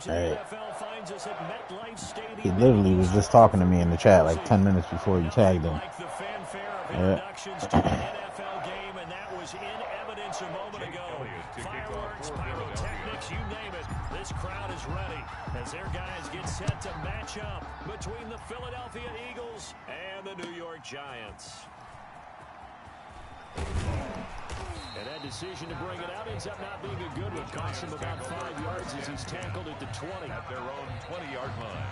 Hey. He literally was just talking to me in the chat like 10 minutes before you tagged him. Yeah. Fireworks, pyrotechnics, you name it. This crowd is ready as their guys get set to match up between the Philadelphia Eagles and the New York Giants. And that decision to bring it out ends up not being a good one. Costs him about 5 yards as he's tackled at the 20. At their own 20-yard line.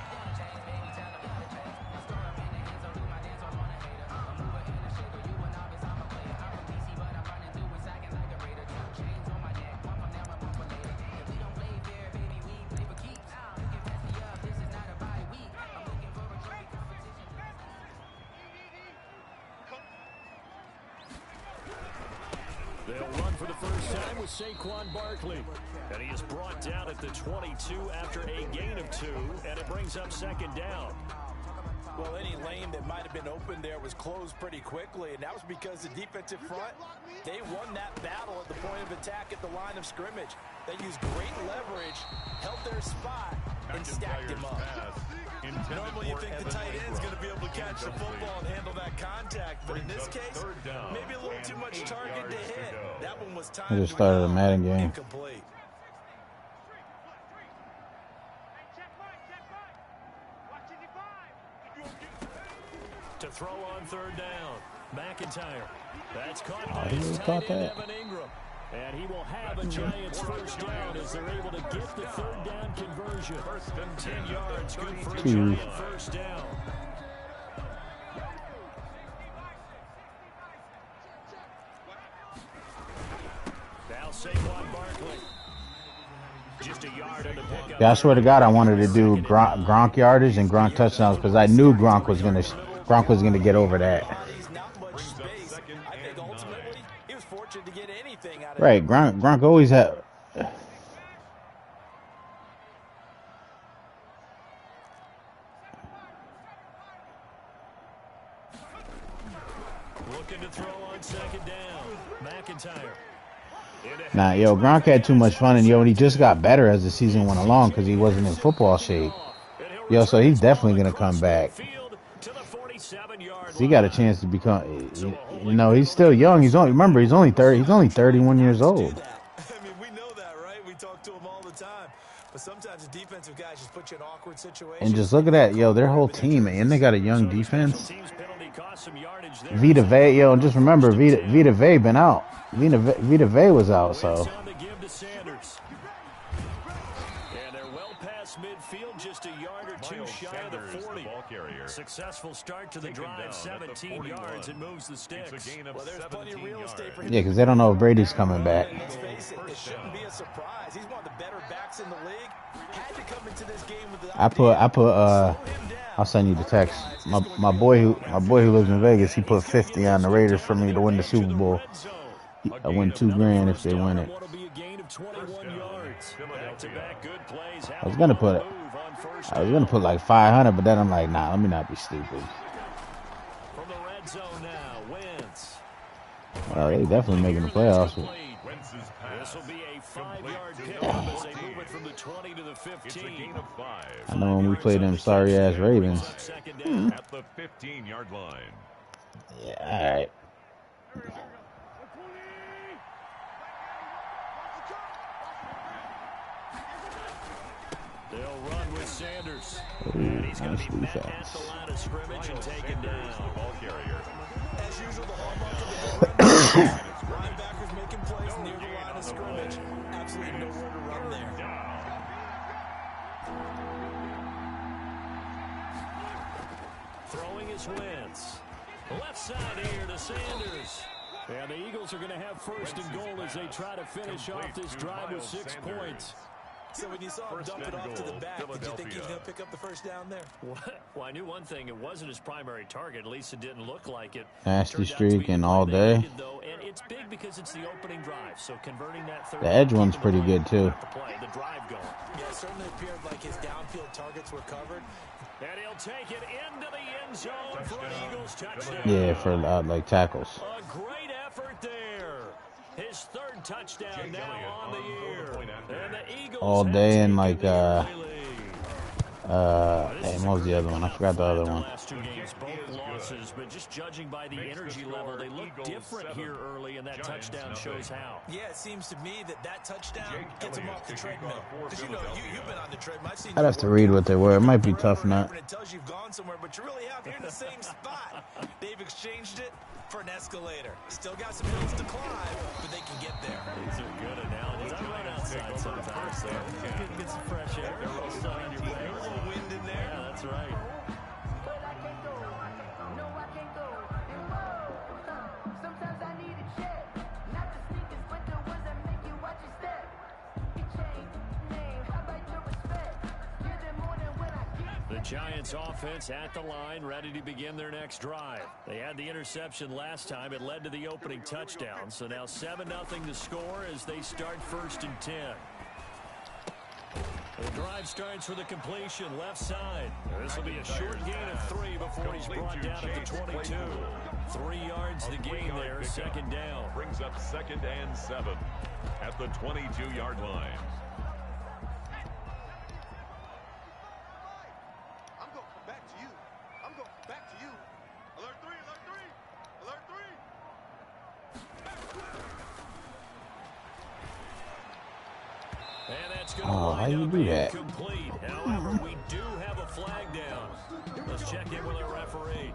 They'll run for the first time with Saquon Barkley. And he is brought down at the 22 after a gain of 2, and it brings up second down. Well, any lane that might have been open there was closed pretty quickly, and that was because the defensive front, they won that battle at the point of attack at the line of scrimmage. They used great leverage, held their spot, and stacked him up. Normally you think the tight end's going to be able to catch the football and handle that contact, but in this case, maybe a little too much target to hit. That one was timed. I just started a Madden game. Incomplete. To throw on third down, McIntyre. That's caught Oh, by he his really tight caught end, that. Evan Ingram. And he will have a Giants first down as they're able to get the third down conversion. First and 10 yards, good for a 2. Giant first down. Now Saquon Barkley. Just a yard on the pickup. Yeah, I swear to God, I wanted to do Gronk yardage and Gronk touchdowns because I knew Gronk was gonna get over that. Right, Gronk always had. Looking to throw on second down. McIntyre. Nah, yo, Gronk had too much fun, and yo, and he just got better as the season went along because he wasn't in football shape. Yo, so he's definitely gonna come back. He got a chance to become. You know, he's still young. He's only 30. He's only 31 years old. I mean, we know that, right? We talk to him all the time. But sometimes the defensive guys just put you in awkward situations. And just look at that, yo, their whole team, and they got a young defense. Vita Vea, yo, and just remember, Vita Vea been out. Vita Vea was out, so. And they're well past midfield, just a yard or two shy of the 40. Successful start to the drive, 17 yards, and moves the sticks. Well, there's plenty of real estate for him. Yeah, because they don't know if Brady's coming back. Let's face it, it shouldn't be a surprise. He's one of the better backs in the league. Had to come into this game with the I'll send you the text. My boy who lives in Vegas, he put 50 on the Raiders for me to win the Super Bowl. I win $2,000 if they win it. I was gonna put like 500, but then I'm like, nah, let me not be stupid. From the red zone now, Wentz. Well, they definitely making the playoffs. This will be a 5-yard pickup as they move it from the 20 to the 15. I know when we play them sorry ass Ravens. At the 15-yard line. Yeah, all right. They'll run with Sanders. Ooh, And he's going nice to be met defense. at the line of scrimmage and taken down. Ball carrier. As usual, the hallmark of the linebackers making plays near the line of scrimmage. Absolutely nowhere to run there. Throwing his Wentz. Left side here to Sanders. And the Eagles are going to have first and goal as they try to finish off this drive with 6 points. So when you saw him dump it off to the back, did you think he was going to pick up the first down there? Well, I knew one thing. It wasn't his primary target. At least it didn't look like it. Nasty streak and all day. And it's big because it's the opening drive. So converting that third. The edge one's pretty good too. The drive going. Yeah, it certainly appeared like his downfield targets were covered. And he'll take it into the end zone for an Eagles touchdown. Yeah, for like tackles. A great effort there. His third touchdown now on the year. And the Eagles all day and like hey, what was the other one? I forgot the other one. Last 2 games, both losses, but just judging by the energy level, they look different here early, and that touchdown shows how. Yeah, it seems to me that touchdown gets them off the treadmill. Because you've been on the treadmill. I've seen I'd have to read what they were. It might be tough nut. It tells you've gone somewhere, but you really have. You're in the same spot. They've exchanged it for an escalator. Still got some hills to climb, but they can get there. These are good analogies. I run outside sometimes, so get some fresh air, a little sun on your face. A little wind in there. Yeah, that's right. The Giants offense at the line, ready to begin their next drive. They had the interception last time. It led to the opening touchdown. So now 7-0 to score as they start 1st and 10. The drive starts with a completion left side. This will be a short gain of 3 before he's brought down at the 22. 3 yards the gain there, 2nd down. Brings up 2nd and 7 at the 22-yard line. Oh, how you do that? Complete. However, we do have a flag down. Let's check in with our referee.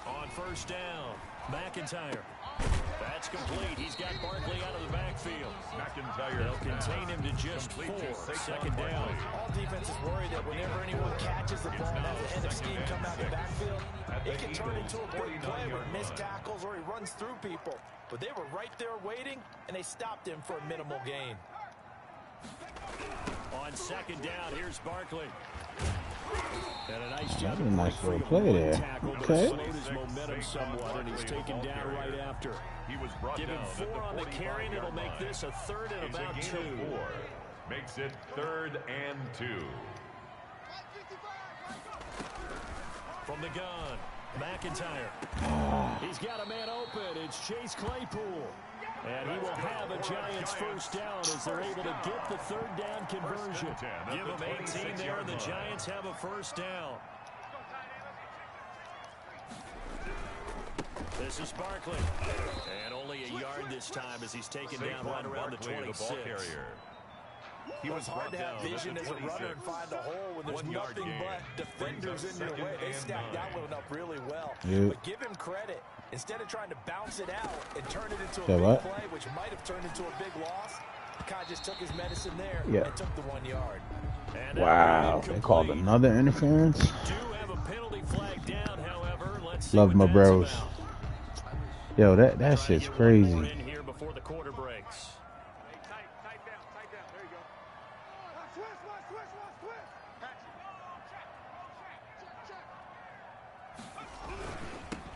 On 1st down, McIntyre. That's complete. He's got Barkley out of the backfield. McIntyre. They'll contain him to just 4. 2nd down. All defenses worry that whenever anyone catches the ball and has the head of steam come out the backfield, it can turn into a big play with missed tackles or he runs through people. But they were right there waiting, and they stopped him for a minimal gain. On 2nd down, here's Barkley. And a nice job. That's a nice little play there. Okay. Slowed his momentum somewhat, and he's taken down right after. He was brought Give him down 4 on the carry, and it'll make this a 3rd and It's about a 2. gain of 4. Makes it 3rd and 2. From the gun, McIntyre. He's got a man open. It's Chase Claypool. And he will have a Giants 1st down as they're able to get the 3rd down conversion. Give them 18 there, and the Giants have a 1st down. This is Barkley. And only a yard this time as he's taken down right around the 26. He was hard to have vision as a runner and find a hole when there's nothing but defenders in your way. They stacked that one up really well. Yep. But give him credit. Instead of trying to bounce it out and turn it into a Yeah, big what? play, which might have turned into a big loss, Kai just took his medicine there Yeah. and took the 1 yard. And Wow, they called another interference. Do have a penalty flag down, however. Let's see Love what my that's bros. about. Yo, that shit's We're crazy. in here before the quarter breaks.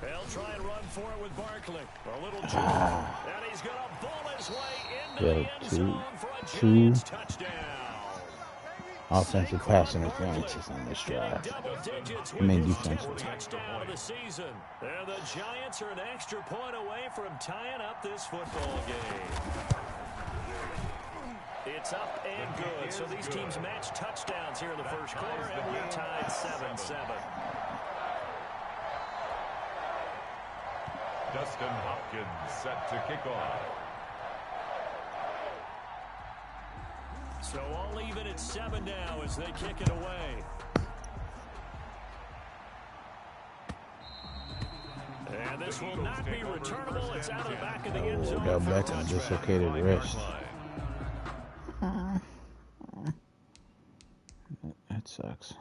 They'll try and run for it with Barkley. A little juke. And he's going to bull his way into the end zone for a Giants touchdown. Offensive pass interferences on this drive. Double digits I with mean his defensive. 10th touchdown of the season. And the Giants are an extra point away from tying up this football game. It's up and good. So these teams match touchdowns here in the 1st quarter, and we're tied 7-7. Dustin Hopkins set to kick off. So all even at 7 now as they kick it away. And this will not be returnable. It's out of the back of the end zone. Odell for a Beckham touchback. dislocated wrist. That sucks.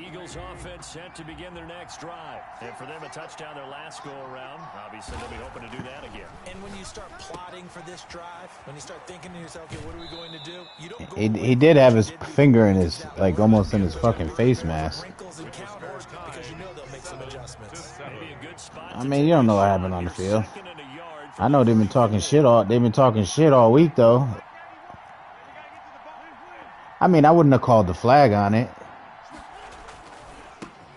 Eagles offense set to begin their next drive. And for them, a touchdown their last go-around. Obviously, they'll be hoping to do that again. And when you start plotting for this drive, when you start thinking to yourself, okay, what are we going to do? You don't go He did have his finger in his, like, almost in his fucking face mask. wrinkles and counters because you know they'll make some adjustments. Maybe a good spot I to mean, take you don't know what this happened on the field. second and a yard for I know they've been talking shit all week, though. I mean, I wouldn't have called the flag on it.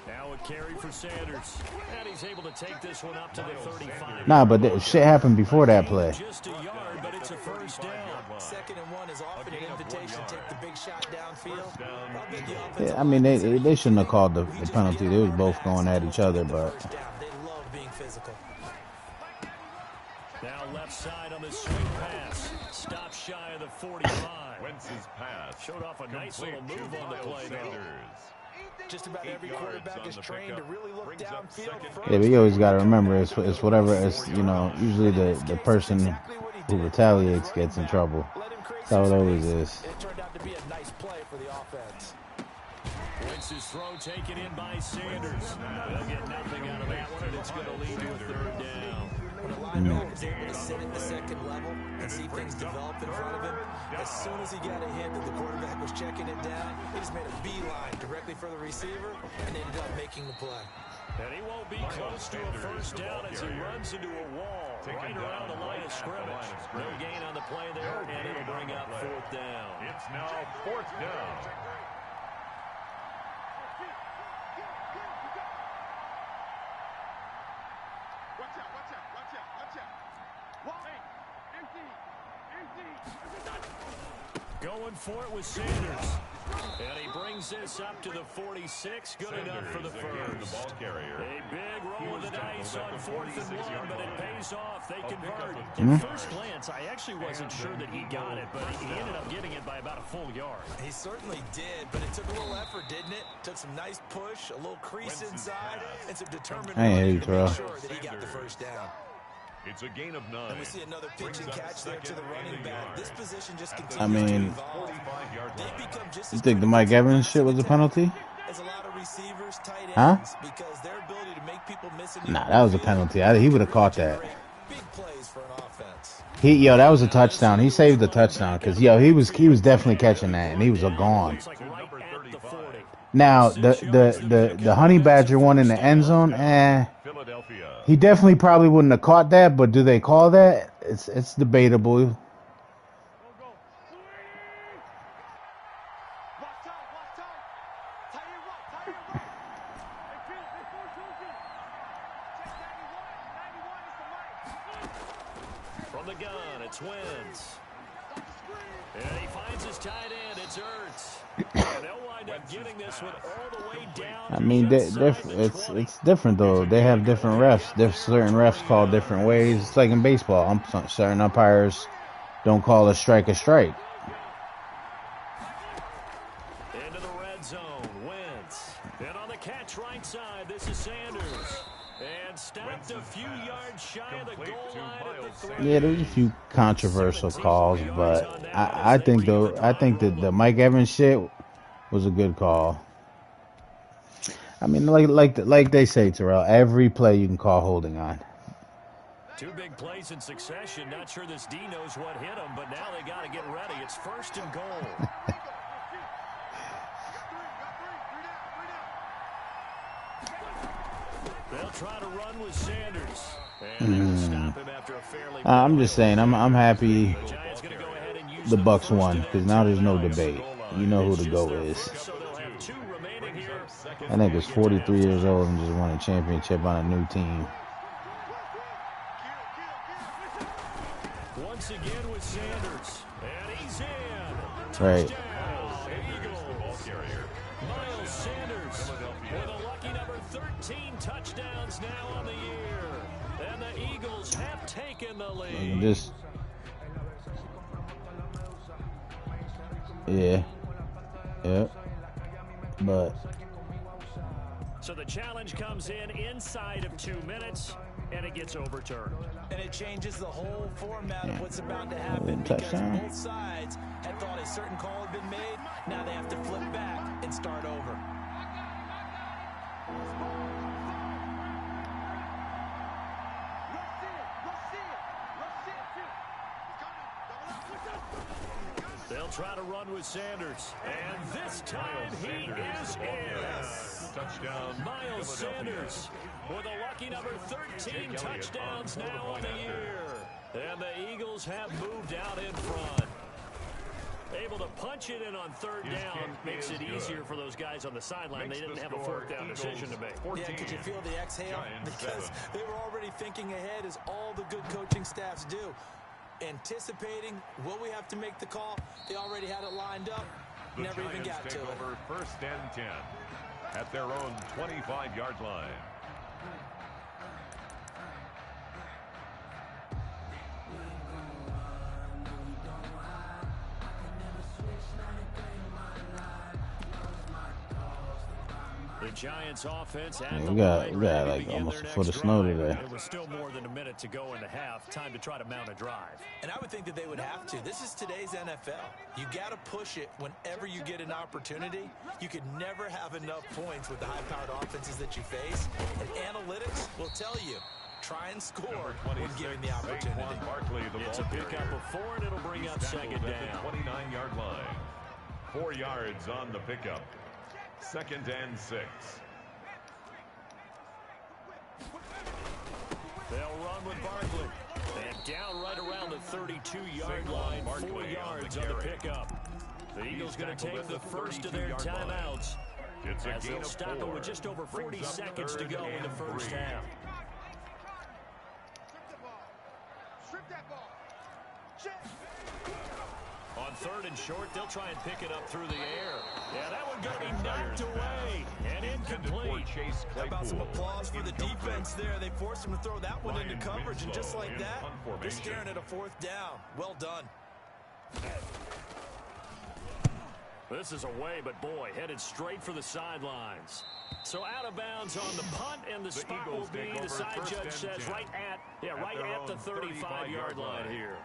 now a carry for Sanders. And he's able to take this one up to the 35. Nah, but shit happened before that play. Just a yard, but it's a first down. 2nd and 1 is often an invitation to take the big shot downfield. I'll bet the offensive Yeah, I mean, they shouldn't have called the penalty. They was both going at each other, but first down. They love being physical. Now left side on the swing pass. Stop shy of the 45. Wentz's pass. Showed off a nice little Complete to move on the Miles play, though. Sanders. Just about every 8 quarterback yards is on the trained to pickup. really look Brings up downfield second first. yeah, but you always got to remember it's whatever. It's, you know, usually the person who retaliates gets in trouble. Let him create That's how some it always space, is. and it turned out to be a nice play for the offense. Wentz's throw taken in by Sanders. They'll get nothing out of that one, and it's going to lead to a third down. When a linebacker is able to sit at the second level and see things develop in front of him, as soon as he got a hint that the quarterback was checking it down, he just made a beeline directly for the receiver and ended up making the play. And he won't be close to a first down as he runs into a wall right around the line of scrimmage. No gain on the play there, and it'll bring up fourth down. It's now 4th down. Going for it with Sanders. And he brings this up to the 46. Good enough for the Sanders, again, the first. ball carrier. A big roll of the dice on 4th and 1, but it pays off. They convert. Mhm. At first glance, I actually wasn't sure that he got it, but he ended up getting it by about a full yard. He certainly did, but it took a little effort, didn't it? Took some nice push, a little crease inside, and some determined I ain't hear running you, to Terrell. make sure that he got the first down. It's a gain of 9. And we see another pitch and catch there to the running back. This position just continues I mean, to evolve. 45-yard They line. become just You as think the good Mike at Evans shit was a penalty? as a lot of receivers, tight Huh? ends, because their ability to make people miss in the Nah, that was a field penalty. He would have caught that. big plays for an offense. That was a touchdown. He saved the touchdown because he was definitely catching that, and he was gone. It's like right at the 40. Now the Honey Badger one in the end zone, Philadelphia. he definitely probably wouldn't have caught that. But do they call that? It's debatable. From the gun, it's Wentz. And he finds his tight end. It's Ertz. And they'll wind up getting this one all the way down. I mean, it's different though. They have different refs. There's certain refs call different ways. It's like in baseball. Certain umpires don't call a strike a strike. Into the red zone, Wentz. And on the catch right side, this is Sanders. And stopped a few yards shy of the goal line at the 3. Yeah, there's a few controversial calls, but I think that the Mike Evans shit was a good call. I mean, like they say, Terrell, every play you can call holding on. Two big plays in succession. Not sure this D knows what hit him, but now they got to get ready. It's 1st and goal. They'll try to run with Sanders. And they'll stop him after a fairly I'm just saying, I'm happy Giants gonna go ahead and use the them Bucks first won and because now there's no debate. You know who the It's GOAT just their is. first, so they'll have 2 remaining here. I think it's 43 years old and just won a championship on a new team. Once again with Sanders. And he's in. Right. Touchdown, Eagles. Miles Sanders with a lucky number 13 touchdowns now on the year. And the Eagles have taken the lead. Just yeah. But So the challenge comes in inside of 2 minutes, and it gets overturned. And it changes the whole format of what's about to happen Touchdown. because both sides had thought a certain call had been made. Now they have to flip back and start over. try to run with Sanders. And this time he is in. Touchdown. Miles Sanders with a lucky number 13 touchdowns now on the year. And the Eagles have moved out in front. Able to punch it in on third down makes it easier for those guys on the sideline. They didn't have a fourth down decision to make. Yeah, could you feel the exhale? Because they were already thinking ahead, as all the good coaching staffs do. Anticipating, will we have to make the call? They already had it lined up. Never even got to it. Over 1st and 10 at their own 25-yard line. The Giants offense at Yeah, the we got line, like almost a foot of snow today. It was still more than a minute to go in the half. Time to try to mount a drive. And I would think that they would have to. This is today's NFL. You got to push it whenever you get an opportunity. You could never have enough points with the high-powered offenses that you face. And analytics will tell you, try and score when given the opportunity. It's a pickup of 4, and it'll bring up second down. 29-yard line. 4 yards on the pickup. 2nd and 6. They'll run with Barkley. And down right around the 32-yard line. 4 yards on the pickup. The Eagles going to take the first of their timeouts. As they'll stop it with just over 40 seconds to go in the first half. On 3rd and short, they'll try and pick it up through the air. Yeah, that one going to be knocked away and incomplete. How about some applause for the defense there? They forced him to throw that one into coverage, and just like that, they're staring at a 4th down. Well done. This is away, but boy, headed straight for the sidelines. So out of bounds on the punt, and the spot will be, the side judge says, right at the 35-yard line here.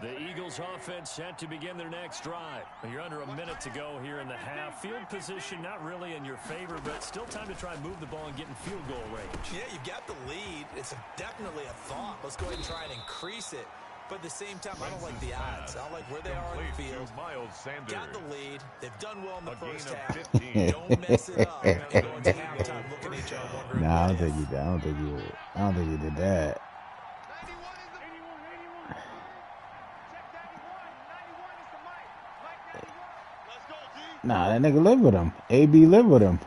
The Eagles offense set to begin their next drive. You're under a minute to go here in the half. Field position not really in your favor, but still time to try and move the ball and get in field goal range. Yeah, you've got the lead. It's definitely a thought. Let's go ahead and try and increase it. But at the same time, I don't like the odds. I like where they are on the field. Got the lead. They've done well in the first half. Don't mess it up. And go into halftime looking at each other wondering. Nah, I don't think you did that. Nah, that nigga live with him. AB live with him.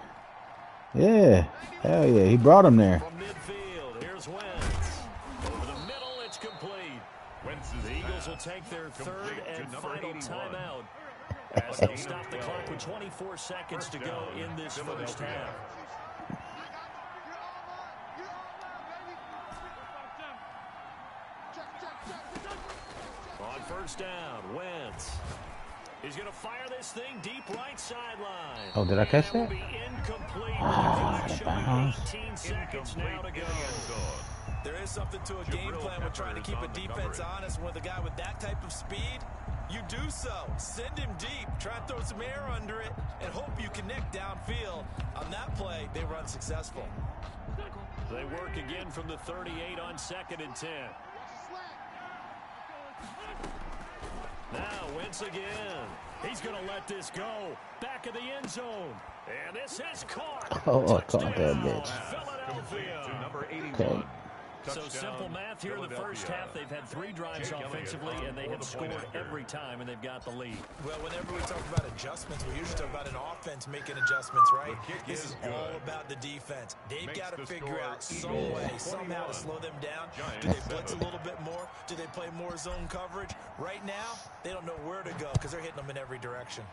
Yeah. Hell yeah. He brought him there. From midfield, here's Wentz. Over the middle, it's complete. The Eagles will take their 3rd and final timeout as they'll stop the clock with 24 seconds to go in this first half. On 1st down, Wentz. He's going to fire this thing deep right sideline. Oh, did I catch that? Oh, 18 seconds now to go. There is something to a game plan with trying to keep a defense honest. With a guy with that type of speed, you do so. Send him deep. Try and throw some air under it and hope you connect downfield. On that play, they run successful. They work again from the 38 on 2nd and 10. Now, Wentz again. He's going to let this go. Back of the end zone. And this is caught. Oh, I caught that bitch. Philadelphia. Okay. So simple math here in the first half. They've had 3 drives offensively, and they have scored every time, and they've got the lead. Well, whenever we talk about adjustments, we usually talk about an offense making adjustments, right? This is all about the defense. They've got to figure out some way, somehow to slow them down. Do they blitz a little bit more? Do they play more zone coverage? Right now, they don't know where to go because they're hitting them in every direction.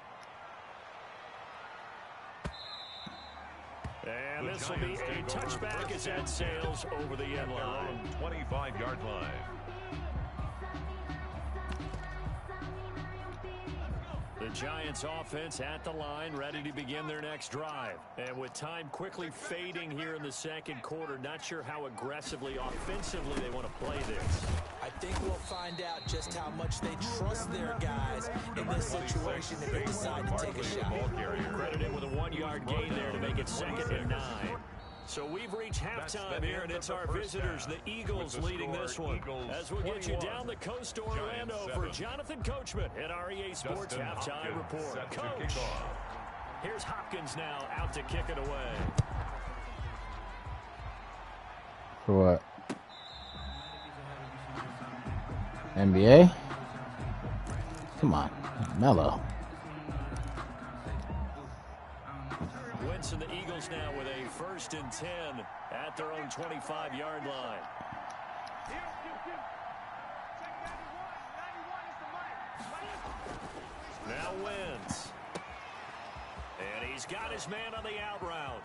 And this will be a touchback as that sails over the end line. 25-yard line. The Giants offense at the line, ready to begin their next drive. And with time quickly fading here in the second quarter, not sure how aggressively, offensively they want to play this. I think we'll find out just how much they trust their guys in this situation if they decide to take a shot. Credited with a 1-yard gain there to make it 2nd and 9. So we've reached halftime here, and it's our visitors, the Eagles, leading this one. As we'll get you down the coast to Orlando for Jonathan Coachman at our EA Sports Halftime Report. Coach, here's Hopkins now out to kick it away. For what? NBA? Come on, Mello. Winston, the Eagles now with a 1st and 10 at their own 25-yard line. Now Wentz. And he's got his man on the out route.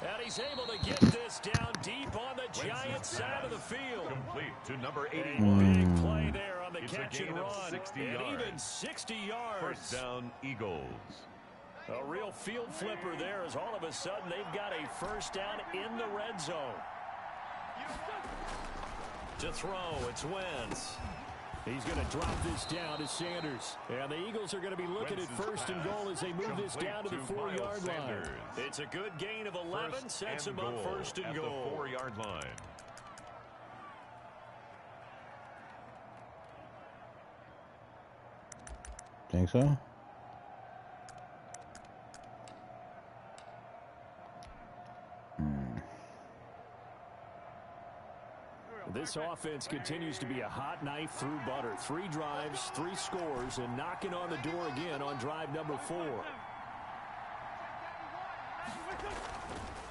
And he's able to get this down deep on the Giants side of the field. Complete to number 81. Big play there on the catch and run. 60 and yards. even 60 yards. First down, Eagles. A real field flipper there as all of a sudden they've got a first down in the red zone. To throw, it's Wentz. He's going to drop this down to Sanders. And the Eagles are going to be looking at 1st and goal as they move this down to the 4-yard line. It's a good gain of 11, sets them up 1st and goal. The 4-yard line. Think so? This offense continues to be a hot knife through butter. 3 drives, 3 scores, and knocking on the door again on drive number 4.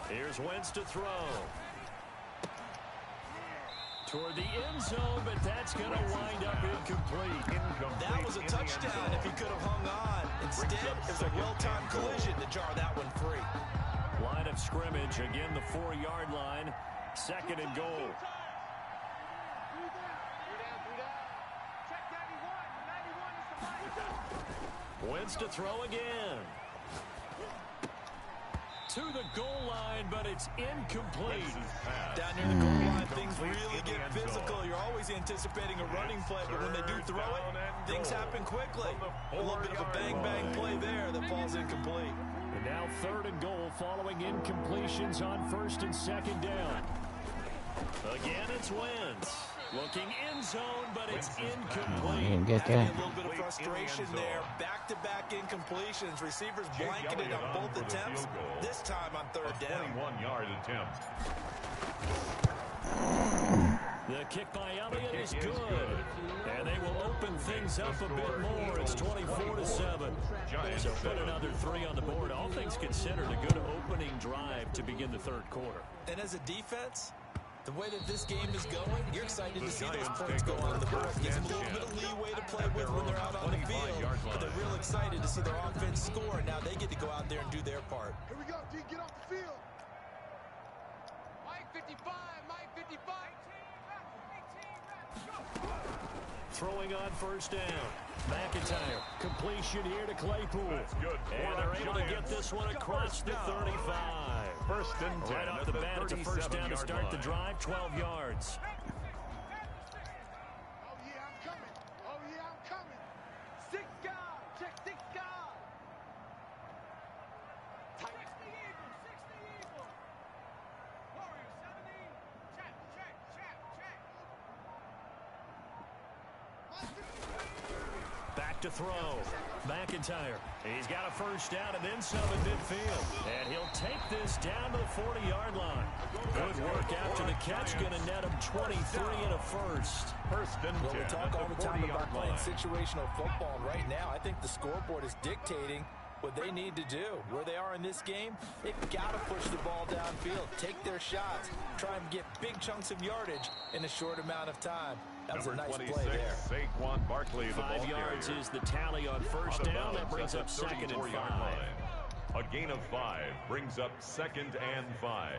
Here's Wentz to throw. Toward the end zone, but that's going to wind up incomplete. That was a touchdown if he could have hung on. Instead, it was a well-timed collision to jar that one free. Line of scrimmage, again the 4-yard line. 2nd and goal. Wentz to throw again. To the goal line, but it's incomplete. Down near the goal line, things really get physical. You're always anticipating a running play, but when they do throw it, things happen quickly. A little bit of a bang-bang play there that falls incomplete. And now 3rd and goal following incompletions on 1st and 2nd down. Again, it's Wentz. Looking in zone, but it's incomplete. Didn't get that. A little bit of frustration there. Back-to-back incompletions. Receivers blanketed on both attempts. This time on 3rd down. 21-yard attempt. The kick by Elliott is good. And they will open things up a bit more. It's 24-7. So put another 3 on the board. All things considered, a good opening drive to begin the 3rd quarter. And as a defense, the way that this game is going, you're excited to see those points go on the board. Gives them a little bit of leeway to play with when they're out on the field. But they're real excited to see their offense score, and now they get to go out there and do their part. Here we go, D. Get off the field. Mike 55, Mike 55. Throwing on 1st down. McIntyre. Completion here to Claypool. That's good. And they're able to get this one across the 35. 1st and 10. Right off the bat, it's a 1st down to start the drive, 12 yards. Oh, yeah, I'm coming. Oh, yeah, I'm coming. 6 guard. Check 6 guard. Check the Eagle. 6 the Eagle. Warrior 70. Check. Back to throw. McIntyre. He's got a 1st down and then some in midfield. And he'll take this down to the 40-yard line. Good work after the catch. Going to net him 23 and a 1st. 1st and 10. Well, we talk all the time about playing situational football. Right now, I think the scoreboard is dictating what they need to do. Where they are in this game, they've got to push the ball downfield, take their shots, try and get big chunks of yardage in a short amount of time. That was a nice play there. Saquon Barkley, the 5 yards is the tally on 1st down. That brings up 2nd and 5. A gain of 5 brings up 2nd and 5.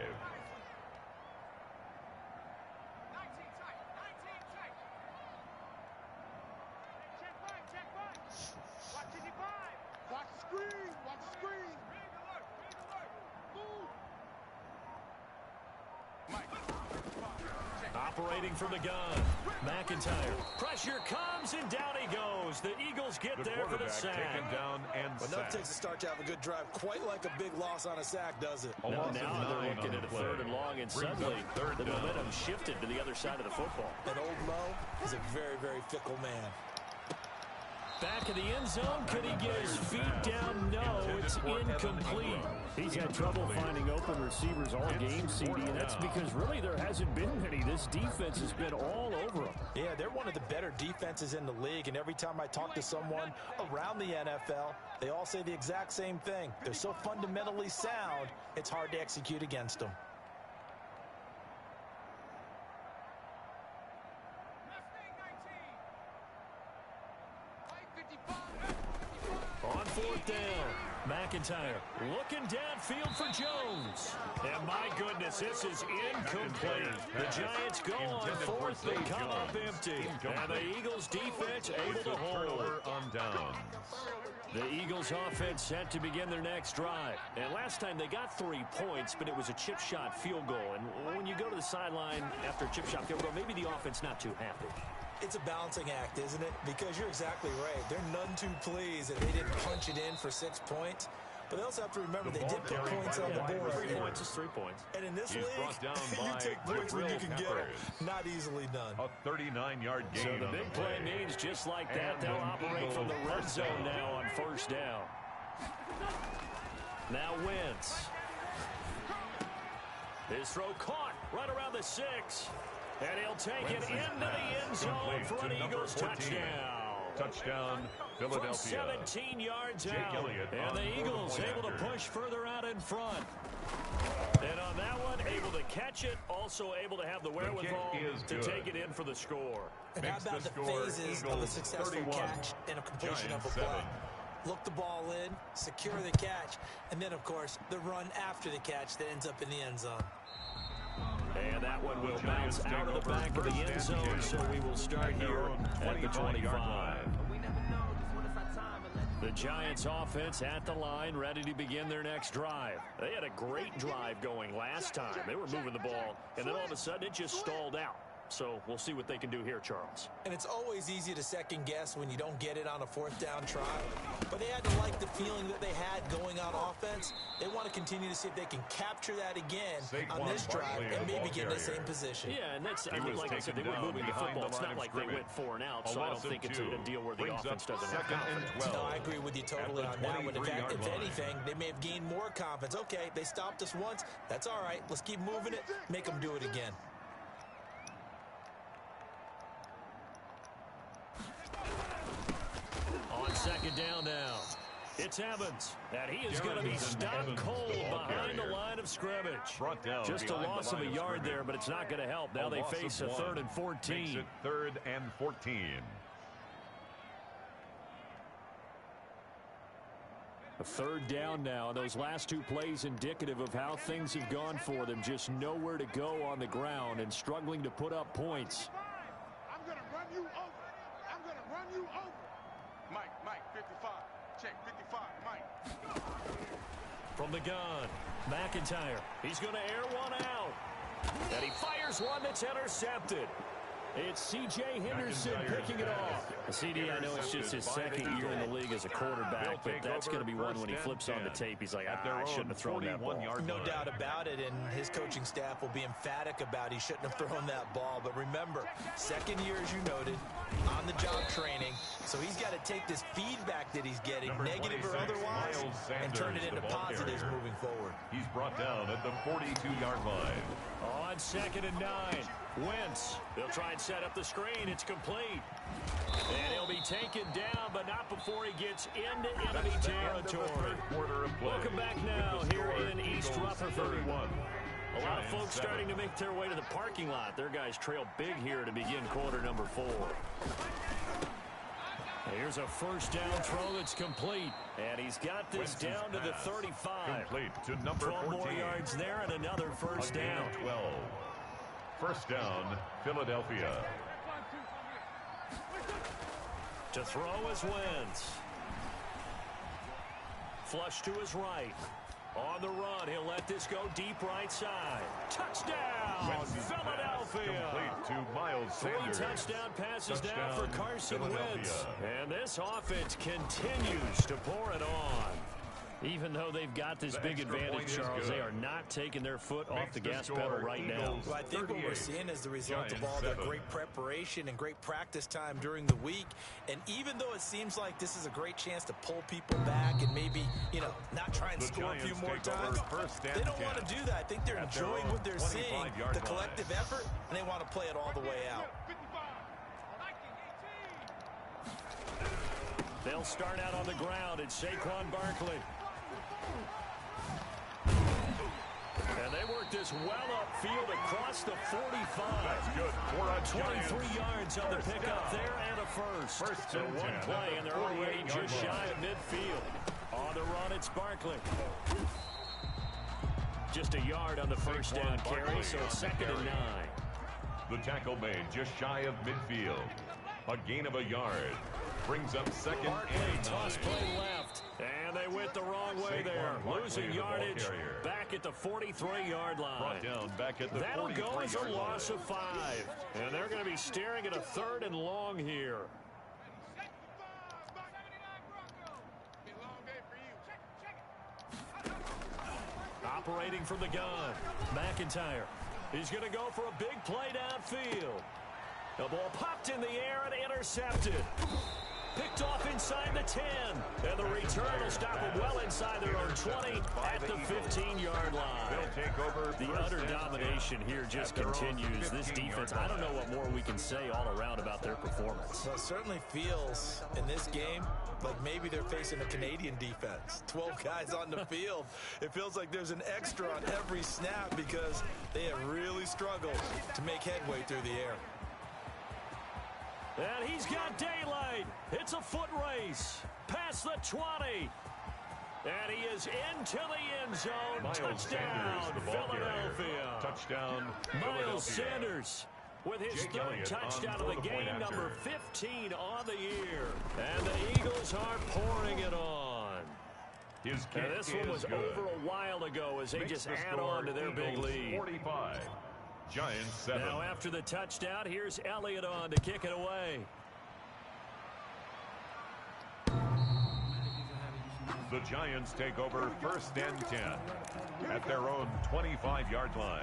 Watch the screen. Watch the screen. Move. Operating from the gun. McIntyre. Pressure comes, and down he goes. The Eagles get there for the sack. Taken down and Enough sacked. takes a start to have a good drive. Quite like a big loss on a sack, does it? A Now loss of they're 9 looking on at the a play. 3rd and long, and Brings up suddenly third the down. momentum shifted to the other side of the football. And old Mo is a very, very fickle man. Back in the end zone, could he get his feet down? No, it's incomplete. He's had trouble finding open receivers all game, CD, and that's because really there hasn't been many. This defense has been all over him. Yeah, they're one of the better defenses in the league, and every time I talk to someone around the NFL, they all say the exact same thing. They're so fundamentally sound, it's hard to execute against them. Mustang 19. White 55. On 4th down, McIntyre looking downfield for Jones. And my goodness, this is incomplete. The Giants go on 4th, they come up empty. And the Eagles defense able to hold. Turnover on downs. The Eagles offense set to begin their next drive. And last time they got 3 points, but it was a chip shot field goal. And when you go to the sideline after a chip shot field goal, maybe the offense not too happy. It's a balancing act, isn't it? Because you're exactly right. They're none too pleased that they didn't punch it in for 6 points. But they also have to remember they did put points on the board. 3 points is 3 points. And in this He's league, brought down you by take points when you Jabril can get them. Peppers. Not easily done. A 39-yard gain So the on big the play play. means just like that, And they'll an operate from the Eagle red first zone down. now on 1st down. Now Wentz. His throw caught right around the 6. And he'll take Wentz's it into the end pass zone complete for to an number Eagles 14. touchdown. Touchdown, From Philadelphia. 17 yards Jake out. Elliott And on the for the Eagles point able to after. push further out in front. And on that one, able to catch it, also able to have the wherewithal is to good. take it in for the score. And how Makes about the the score phases of a Eagles successful 31, catch and a completion Giants of a play? 7. Look the ball in, secure the catch, and then, of course, the run after the catch that ends up in the end zone. And that one will Giants bounce take out of the over back of the first end and zone, 10. so we will start At their here own at the 25-yard 25. line. The Giants offense at the line, ready to begin their next drive. They had a great drive going last time. They were moving the ball, and then all of a sudden it just stalled out. So we'll see what they can do here, Charles. And it's always easy to second guess when you don't get it on a 4th down try. But they had to like the feeling that they had going on offense. They want to continue to see if they can capture that again on Saquon this drive Barkley, and the maybe ball get in the carrier. same position. Yeah, and that's, He I mean, was like I said, they taken were down moving the behind football. the It's line not of like they went scrimmage. 4 and out, A so I loss don't think of it's 2. a deal where the Brings offense up doesn't have 2nd and confidence. 12. No, I agree with you totally At on the that one. In fact, 23-yard if line. anything, they may have gained more confidence. Okay, they stopped us once. That's all right. Let's keep moving it. Make them do it again. On 2nd down now, it's Evans, and he is going to be Jefferson stopped Evans, cold the ball behind the carrier. line of scrimmage. Brought down Just a behind the loss of line a of yard scrimmage. there, but it's not going to help. Now A they loss of face a 1. 3rd and 14. Makes it 3rd and 14. A 3rd down now. Those last 2 plays indicative of how things have gone for them. Just nowhere to go on the ground and struggling to put up points. I'm going to run you over. I'm going to run you over. Mike, 55. Check, 55, Mike. From the gun, McIntyre. He's going to air one out. And he fires one that's intercepted. It's C.J. Henderson picking it off. CD, I know it's just his second year in the league as a quarterback, but that's going to be one when he flips on the tape. He's like, I shouldn't have thrown that ball. No doubt about it, and his coaching staff will be emphatic about he shouldn't have thrown that ball. But remember, 2nd year, as you noted, on-the-job training. So he's got to take this feedback that he's getting, Number negative or 26, otherwise, Miles and turn it Sanders, into the ball positives carrier. moving forward. He's brought down at the 42-yard line. On 2nd and 9, Wentz. They'll try and set up the screen. It's complete. And he'll be taken down, but not before he gets into enemy That's the end of the territory. 3rd quarter of play. Welcome back now With the here score, in East Eagles Rutherford. 31. A lot of Giants folks 7. starting to make their way to the parking lot. Their guys trail big here to begin quarter number 4. Here's a 1st down throw that's complete. And he's got this Wentz's down to the pass 35. Complete to number 12 14. more yards there and another 1st A gain down. of 12. 1st down, Philadelphia. To throw is Wentz. Flush to his right. On the run, he'll let this go deep right side. Touchdown, Wentz's pass Philadelphia. complete to Miles Sanders. 3 touchdown passes now Touchdown, for Carson Wentz. Philadelphia. And this offense continues to pour it on. Even though they've got this big advantage, Charles, they are not taking their foot off the gas pedal right now. Well, I think what we're seeing is the result of all their great preparation and great practice time during the week. And even though it seems like this is a great chance to pull people back and maybe, you know, not try and score a few more times, they don't want to do that. I think they're enjoying what they're seeing, the collective effort, and they want to play it all the way out. They'll start out on the ground. It's Saquon Barkley. And they work this well upfield across the 45. That's good for a 23 yards on the pickup there and a first. So one play, and they're already just shy of midfield. On the run, it's Barkley. Just a yard on the first down carry, so it's 2nd and 9. The tackle made just shy of midfield. A gain of a yard. Brings up 2nd and 9. Toss play left. And they went the wrong way there. Losing yardage back at the 43-yard line. Brought down back at the 43-yard line. That'll go as a loss of 5. And they're going to be staring at a 3rd and long here. Operating from the gun, McIntyre. He's going to go for a big play downfield. The ball popped in the air and intercepted. Picked off inside the 10. And the return will stop them well inside their own 20 at the 15-yard line. They'll take over. The utter domination here just continues. This defense, I don't know what more we can say all around about their performance. Well, it certainly feels in this game like maybe they're facing a Canadian defense. 12 guys on the field. It feels like there's an extra on every snap because they have really struggled to make headway through the air. And he's got daylight. It's a foot race. Past the 20. And he is into the end zone. Miles Touchdown, Sanders, the ball Philadelphia. carrier. Touchdown, Miles Philadelphia. Sanders with his Jake 3rd Elliott touchdown on of the for the point game, after. number 15 on the year. And the Eagles are pouring it on. His kick And this one was is good. over a while ago as they Makes just the add score on to their big Eagles lead. 45. Giants 7. Now after the touchdown, here's Elliott on to kick it away. The Giants take over 1st and 10 at their own 25-yard line.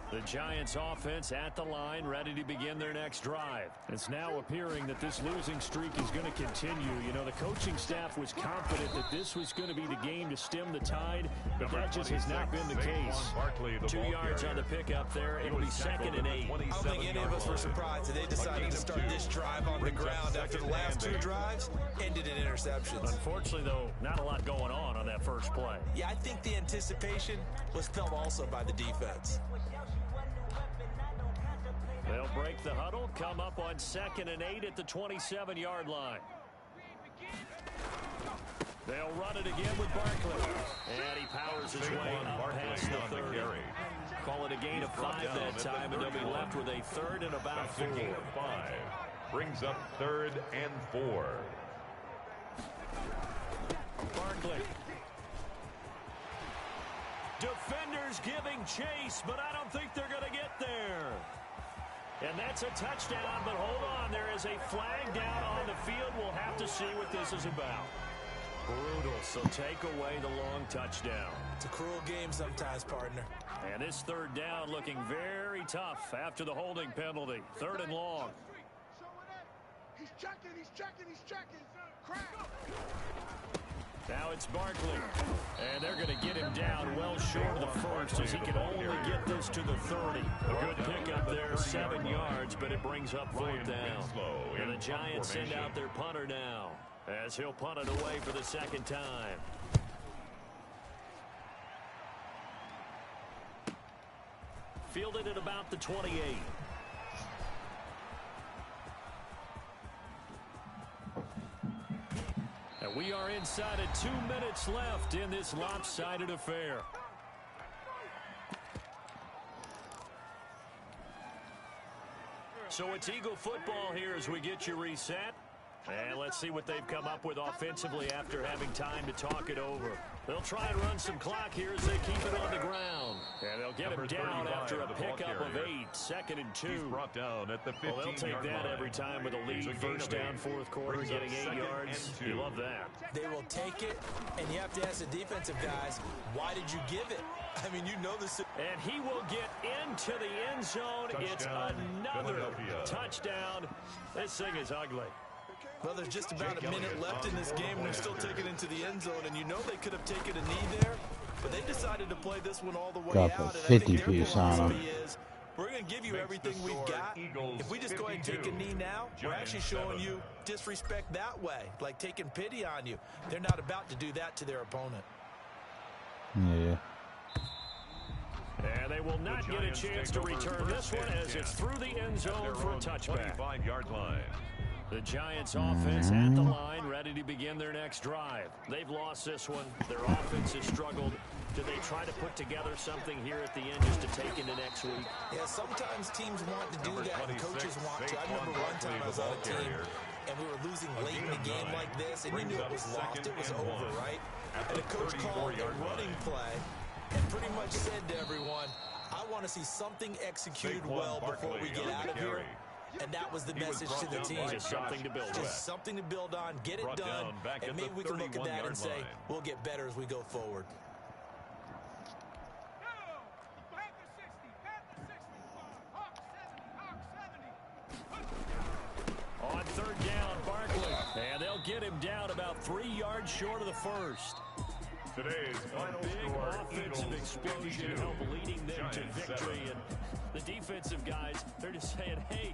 The Giants offense at the line, ready to begin their next drive. It's now appearing that this losing streak is going to continue. You know, the coaching staff was confident that this was going to be the game to stem the tide, but that just has not been the case. Barkley, the 2 ball yards carrier. on the pickup there. It'll be 2nd and 8. I don't think any of us were surprised that they decided to start this drive on the ground after the last 2 drives ended in interceptions. Unfortunately, though, not a lot going on that first play. Yeah, I think the anticipation was felt also by the defense. They'll break the huddle, come up on 2nd and 8 at the 27-yard line. They'll run it again with Barkley. And he powers his way up past the 30. Call it a gain of 5 that time, and they'll be left with a 3rd and about 4. That's a gain of 5. Brings up 3rd and 4. Barkley. Defenders giving chase, but I don't think they're going to get there. And that's a touchdown, but hold on. There is a flag down on the field. We'll have to see what this is about. Brutal, so take away the long touchdown. It's a cruel game sometimes, partner. And this 3rd down looking very tough after the holding penalty. 3rd and long. He's checking, he's checking, he's checking. Crack. Now it's Barkley. And they're going to get him down well short of the first as he can only get this to the 30. A good pickup there, 7 yards, but it brings up 4th down. And the Giants send out their punter now as he'll punt it away for the 2nd time. Fielded at about the 28. And we are inside of 2 minutes left in this lopsided affair. So it's Eagle football here as we get you reset. And let's see what they've come up with offensively after having time to talk it over. They'll try and run some clock here as they keep it on the ground. And they'll get him down after a pickup of 8, 2nd and 2. He's brought down at the 15-yard Well, they'll take that line. every time with a lead. First down, fourth quarter, getting 8 yards. You love that. They will take it, and you have to ask the defensive guys, why did you give it? I mean, you know this. And he will get into the end zone. It's another touchdown. This thing is ugly. Well, there's just about a minute left in this game, and they're still taking it into the end zone. And you know they could have taken a knee there, but they decided to play this one all the way Got out. the And I think 50 their piece on him. philosophy is, we're going to give you everything we've got. If we just go ahead and take a knee now, we're actually showing you disrespect that way, like taking pity on you. They're not about to do that to their opponent. Yeah. And they will not get a chance to return this one as it's through the end zone for a touchback. 25-yard line. The Giants offense at the line, ready to begin their next drive. They've lost this one. Their offense has struggled. Do they try to put together something here at the end just to take into next week? Yeah, sometimes teams want to do that, and coaches want to. I remember one time I was on a team, and we were losing late in the game like this, and you knew it was lost. It was over, right? And the coach called a running play and pretty much said to everyone, I want to see something executed well before we get out of here. And that was the message to the team. Just something to build on. Just something to build on, get it done, and maybe we can look at that and say, we'll get better as we go forward. On third down, Barkley. And they'll get him down about 3 yards short of the first. Today's final Big score, offensive Eagles explosion 22, help leading them to Giants victory. 7. And the defensive guys, they're just saying, hey,